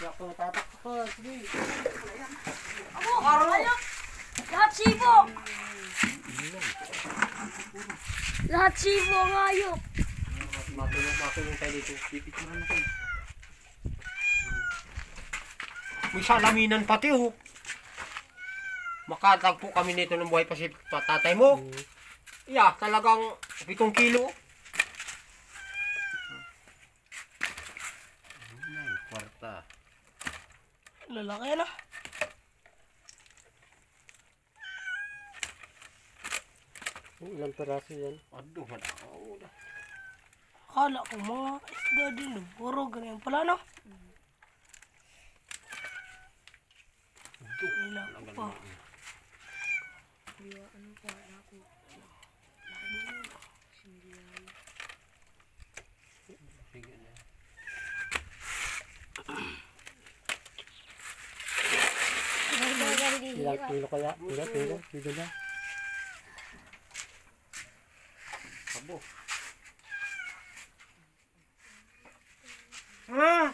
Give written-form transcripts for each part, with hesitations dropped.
Kaya ako natatakot. Sige. Abo, ayaw. Lahat sibo. Lahat sibo ang ayok. Matulong tayo dito. Pipicturan natin. May salaminan pati oh. Makatagpo kami nito ng buhay pa si tatay mo. Yeah, talagang 7 kilo. Kwarta. Lalaki na. Ilang peraso yan? Aduh, wala. Akala ko mga isda din. Puro ganyan pala no. Ilang pa. Ano pa ako? Sige na. Ilang kilo kaya? Kilo na. Abo. Ah!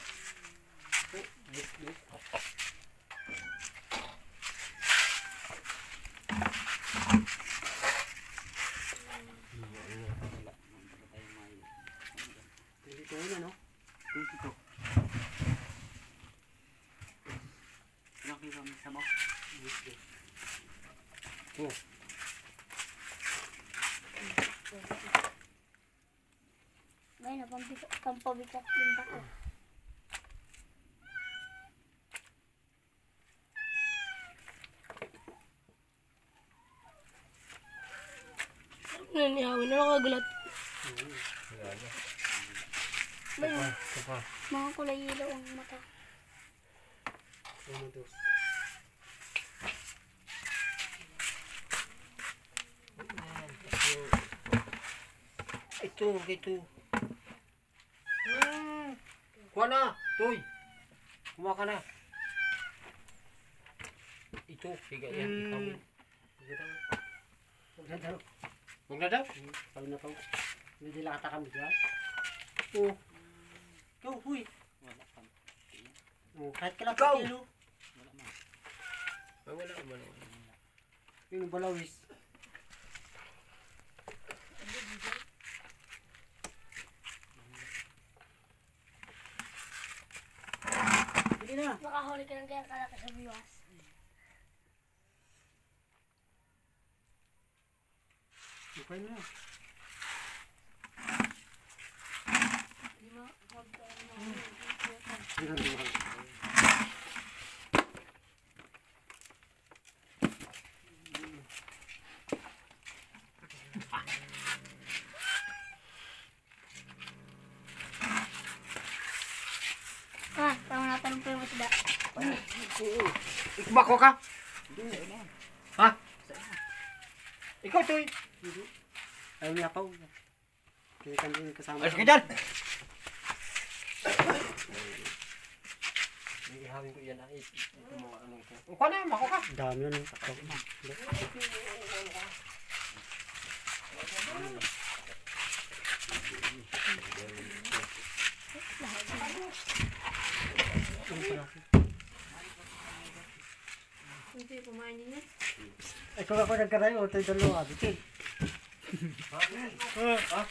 Dito na, no? Dito. Laki kami sa mo. Oh. May pampabitak din ba ko? Nanihawin na nakagulat. May mga kulay ilaw ang mata. Ito. Kuha na, Toy. Kuha ka na. Ito, sige yan. Huwag na daw. Sabi na to. Hindi lakata kami dyan. Oo. Ikaw, huy. Kahit ka lang kilo. Wala. Yung balawis. Sige na. Makahuli ka ng kaya kalaki sa biwas. Okay na. Tama natin po yung masda. Ikbako ka? Ha? Ikaw, Toy. Ayaw niya pa. Kaya kami kasama. Ayos ka dyan! Ihawin ko yan. Ito mga ano ito. Uka na, mako ka. Dami yun. Hindi, kumain din eh. Ikaw ako nagkarayo. Ito yung dalawa. Dito. Ha?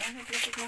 Naglasik mo.